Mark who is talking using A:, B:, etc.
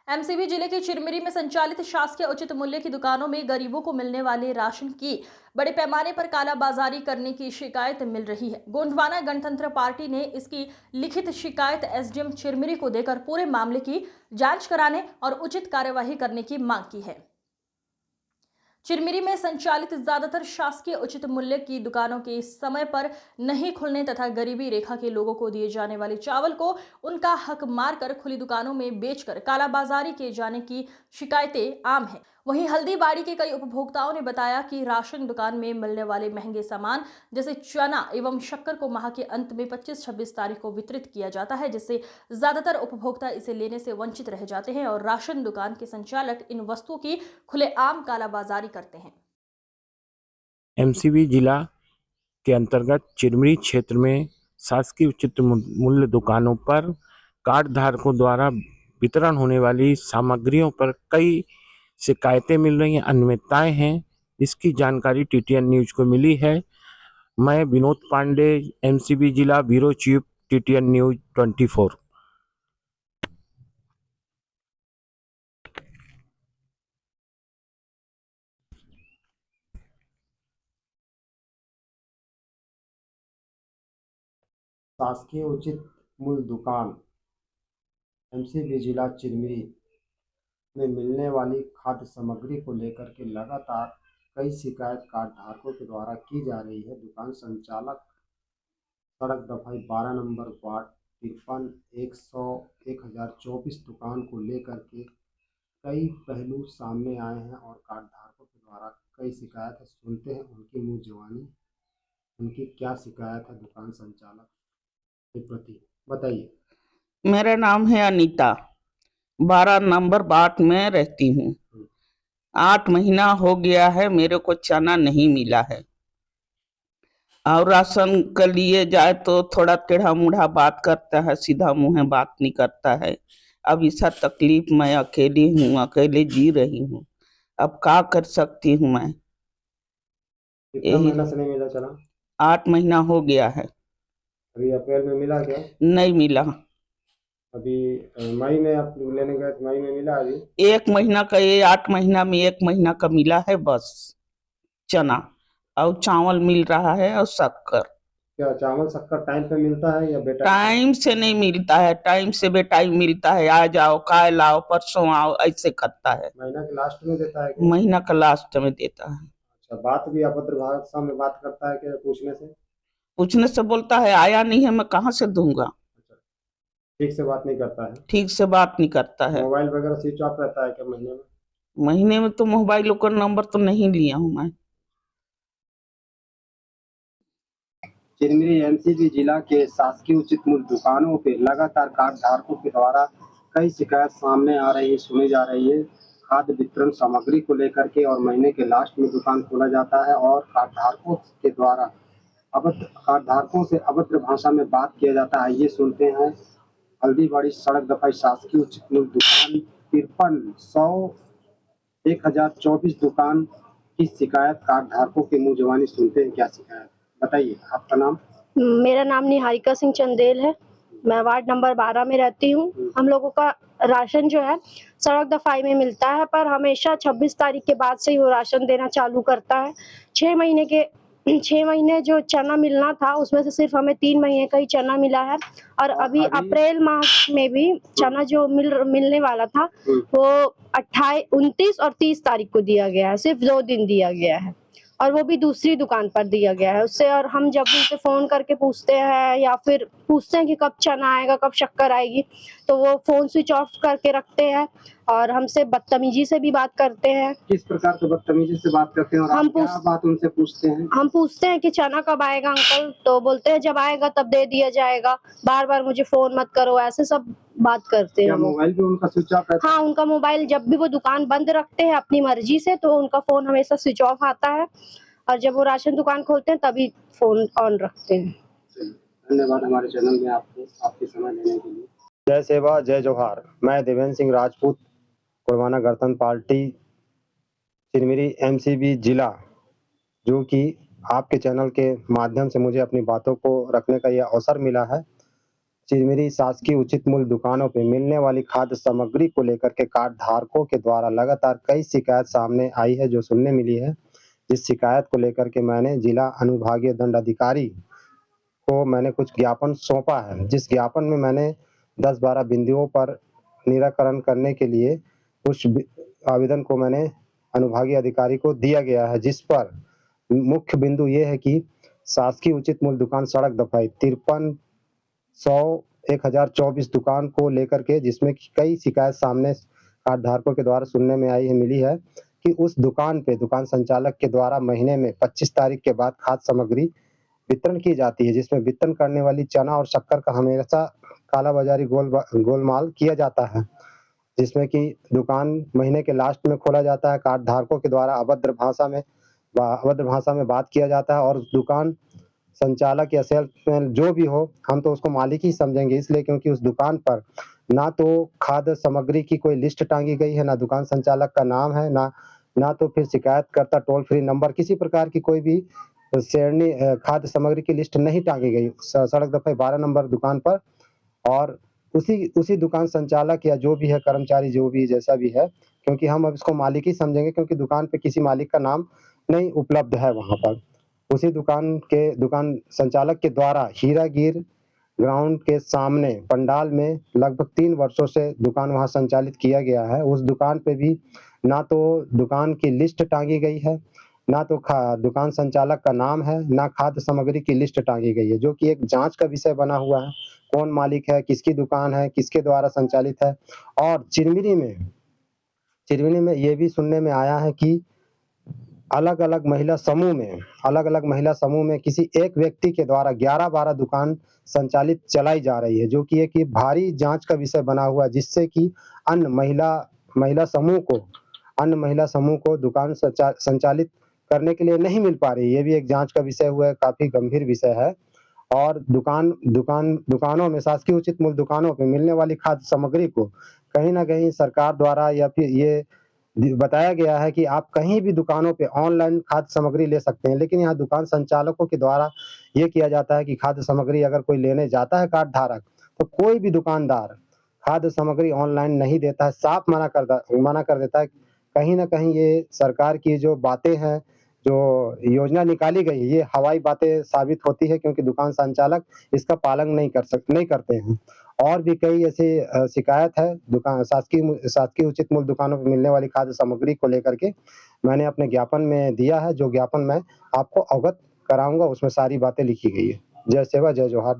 A: MCB जिले के चिरमिरी में संचालित शासकीय उचित मूल्य की दुकानों में गरीबों को मिलने वाले राशन की बड़े पैमाने पर कालाबाजारी करने की शिकायत मिल रही है। गोंडवाना गणतंत्र पार्टी ने इसकी लिखित शिकायत एसडीएम चिरमिरी को देकर पूरे मामले की जांच कराने और उचित कार्यवाही करने की मांग की है। चिरमिरी में संचालित ज्यादातर शासकीय उचित मूल्य की दुकानों के समय पर नहीं खुलने तथा गरीबी रेखा के लोगों को दिए जाने वाले चावल को उनका हक मारकर खुली दुकानों में बेचकर कालाबाजारी किए जाने की शिकायतें आम हैं। वहीं हल्दीबाड़ी के कई उपभोक्ताओं ने बताया कि राशन दुकान में मिलने वाले महंगे सामान जैसे चना एवं शक्कर को माह के अंत में 25-26 तारीख को वितरित किया जाता है, जिससे ज्यादातर उपभोक्ता इसे लेने से वंचित रह जाते हैं और राशन दुकान के संचालक इन वस्तुओं की खुलेआम कालाबाजारी करते हैं।
B: एमसीबी जिला के अंतर्गत चिरमिरी क्षेत्र में शासकीय उचित मूल्य दुकानों पर कार्ड धारकों द्वारा वितरण होने वाली सामग्रियों पर कई शिकायतें मिल रही हैं, अनियमितताएं हैं। इसकी जानकारी टीटीएन न्यूज को मिली है। मैं विनोद पांडे, एमसीबी जिला ब्यूरो चीफ, टीटीएन न्यूज 24।
C: शासकीय उचित मूल्य दुकान एमसीबी जिला चिरमिरी में मिलने वाली खाद्य सामग्री को लेकर के लगातार कई शिकायत कार्ड धारकों के द्वारा की जा रही है। दुकान संचालक सड़क दफाई 12 नंबर वार्ड 53-100-1024 दुकान को लेकर के कई पहलू सामने आए हैं और कार्ड धारकों के द्वारा कई शिकायत है। सुनते हैं उनकी मुंह जवानी, उनकी क्या शिकायत है दुकान संचालक के प्रति, बताइए।
D: मेरा नाम है अनीता, 12 नंबर बाट में रहती हूँ। 8 महीना हो गया है, मेरे को चना नहीं मिला है और राशन के लिए जाए तो थोड़ा टेढ़ा मुढ़ा बात करता है, सीधा मुंह बात नहीं करता है। अब ऐसा तकलीफ, मैं अकेली हूँ, अकेले जी रही हूँ, अब क्या कर सकती हूँ मैं।
C: कितना महीना से नहीं मिला चना?
D: 8 महीना हो गया है।
C: अभी अप्रैल में मिला क्या?
D: नहीं मिला।
C: अभी मई में आप लेने गए तो मई में मिला? अभी
D: 1 महीना का, ये 8 महीना में 1 महीना का मिला है बस चना, और चावल मिल रहा है और शक्कर।
C: क्या चावल शक्कर टाइम पे मिलता है या बेटा?
D: टाइम से नहीं मिलता है, टाइम से बेटाइम मिलता है, आ जाओ, कल आओ, परसों आओ, ऐसे करता है।
C: महीना के लास्ट में देता है क्या?
D: महीना का लास्ट में देता है।
C: अच्छा, बात भी अभद्र भाषा में बात करता है क्या?
D: पूछने से बोलता है आया नहीं है, मैं कहाँ से दूंगा।
C: अच्छा, ठीक से बात नहीं करता है?
D: ठीक से बात नहीं करता है।
C: मोबाइल वगैरह स्विच ऑफ रहता है क्या महीने में?
D: महीने में तो मोबाइल का नंबर तो नहीं लिया हूँ मैं।
C: चिरमिरी एमसीबी जिला के शासकीय उचित मूल्य दुकानों पे लगातार कार्ड धारकों के द्वारा कई शिकायत सामने आ रही है, सुनी जा रही है। खाद्य वितरण सामग्री को लेकर के और महीने के लास्ट में दुकान खोला जाता है और कार्ड धारकों के द्वारा कार्ड धारकों से अभद्र भाषा में बात किया जाता है। ये सुनते हैं हल्दीबाड़ी सड़क दफाई शासकीय उचित मूल्य दुकान 53-100-1024 दुकान की शिकायत कार्ड धारकों के मुंह जवानी। सुनते हैं क्या शिकायत, बताइए। आपका नाम?
E: मेरा नाम निहारिका सिंह चंदेल है, मैं वार्ड नंबर 12 में रहती हूँ। हम लोगों का राशन जो है सड़क दफाई में मिलता है, पर हमेशा 26 तारीख के बाद से ही वो राशन देना चालू करता है। 6 महीने जो चना मिलना था उसमें से सिर्फ हमें 3 महीने का ही चना मिला है और अभी अप्रैल माह में भी चना जो मिलने वाला था वो 28, 29 और 30 तारीख को दिया गया है। सिर्फ 2 दिन दिया गया है और वो भी दूसरी दुकान पर दिया गया है उससे। और हम जब उनसे फोन करके पूछते हैं या फिर पूछते हैं कि कब चना आएगा, कब शक्कर आएगी, तो वो फोन स्विच ऑफ करके रखते हैं और हमसे बदतमीजी से भी बात करते हैं।
C: किस प्रकार से बदतमीजी से बात करते हैं और आप क्या बात उनसे पूछते हैं?
E: हम पूछते हैं कि चना कब आएगा अंकल, तो बोलते हैं जब आएगा तब दे दिया जाएगा, बार बार मुझे फोन मत करो, ऐसे सब बात करते हैं।
C: मोबाइल भी उनका स्विच ऑफ है?
E: हाँ, उनका मोबाइल जब भी वो दुकान बंद रखते हैं अपनी मर्जी से तो उनका फोन हमेशा स्विच ऑफ आता है और जब वो राशन दुकान खोलते हैं तभी फोन ऑन रखते हैं।
C: धन्यवाद हमारे चैनल में आपके समय देने के लिए। जय सेवा जय जोहार। मैं देवेंद्र सिंह राजपूत, गोंडवाना गणतंत्र पार्टी, चिरमिरी एमसीबी जिला, जो कि आपके चैनल के माध्यम से मुझे अपनी बातों को रखने का यह अवसर मिला है। चिरमिरी शासकीय उचित मूल्य दुकानों पे मिलने वाली खाद्य सामग्री को लेकर के कार्ड धारकों के द्वारा लगातार कई शिकायत सामने आई है, जो सुनने मिली है। जिस शिकायत को लेकर के मैंने जिला अनुभागीय दंडाधिकारी को मैंने कुछ ज्ञापन सौंपा है, जिस ज्ञापन में मैंने 10-12 बिंदुओं पर निराकरण करने के लिए उस आवेदन को मैंने अनुभागीय अधिकारी को दिया गया है, जिस पर मुख्य बिंदु ये है कि शासकीय उचित मूल्य दुकान सड़क दफाई 53-100-1024 दुकान को लेकर के, जिसमें कई शिकायत सामने कार्ड धारकों के द्वारा सुनने में आई है, मिली है कि उस दुकान पे दुकान संचालक के द्वारा महीने में 25 तारीख के बाद खाद्य सामग्री वितरण की जाती है, जिसमें वितरण करने वाली चना और शक्कर का हमेशा कालाबाजारी गोलमाल किया जाता है, जिसमें कि दुकान महीने के लास्ट में खोला जाता है। कार्ड धारकों के द्वारा अभद्र भाषा में बात किया जाता है और दुकान संचालक या सेल्समैन जो भी हो, हम तो उसको मालिक ही समझेंगे, इसलिए क्योंकि उस दुकान पर ना तो खाद्य सामग्री की कोई लिस्ट टांगी गई है, ना दुकान संचालक का नाम है, ना तो फिर शिकायतकर्ता टोल फ्री नंबर, किसी प्रकार की कोई भी श्रेणी खाद्य सामग्री की लिस्ट नहीं टांगी गई सड़क दफा 12 नंबर दुकान पर। और उसी दुकान संचालक या जो भी है कर्मचारी, जो भी जैसा भी है, क्योंकि हम अब इसको मालिक ही समझेंगे, क्योंकि दुकान पे किसी मालिक का नाम नहीं उपलब्ध है वहाँ पर। उसी दुकान संचालक के द्वारा हीरागीर ग्राउंड के सामने पंडाल में लगभग 3 वर्षों से दुकान वहाँ संचालित किया गया है। उस दुकान पे भी ना तो दुकान की लिस्ट टांगी गई है, ना तो दुकान संचालक का नाम है, ना खाद्य सामग्री की लिस्ट टांगी गई है, जो कि एक जांच का विषय बना हुआ है। कौन मालिक है, किसकी दुकान है, किसके द्वारा संचालित है। और चिरमिरी में ये भी सुनने में आया है कि अलग-अलग महिला समूह में किसी एक व्यक्ति के द्वारा 11-12 दुकान संचालित चलाई जा रही है, जो कि एक भारी जांच का विषय बना हुआ है, जिससे कि अन्य महिला समूह को दुकान संचालित करने के लिए नहीं मिल पा रही। ये भी एक जांच का विषय हुआ है, काफ़ी गंभीर विषय है। और दुकानों में शासकीय उचित मूल्य दुकानों पे मिलने वाली खाद्य सामग्री को कहीं न कहीं सरकार द्वारा या फिर ये बताया गया है कि आप कहीं भी दुकानों पे ऑनलाइन खाद्य सामग्री ले सकते हैं, लेकिन यहाँ दुकान संचालकों के द्वारा ये किया जाता है कि खाद्य सामग्री अगर कोई लेने जाता है कार्ड धारक, तो कोई भी दुकानदार खाद्य सामग्री ऑनलाइन नहीं देता है, साफ मना कर देता है। कहीं न कहीं ये सरकार की जो बातें हैं, जो योजना निकाली गई है, ये हवाई बातें साबित होती है, क्योंकि दुकान संचालक इसका पालन नहीं करते हैं। और भी कई ऐसी शिकायत है दुकान शासकीय उचित मूल्य दुकानों पे मिलने वाली खाद्य सामग्री को लेकर के मैंने अपने ज्ञापन में दिया है, जो ज्ञापन मैं आपको अवगत कराऊँगा, उसमें सारी बातें लिखी गई है। जय सेवा जय जोहार।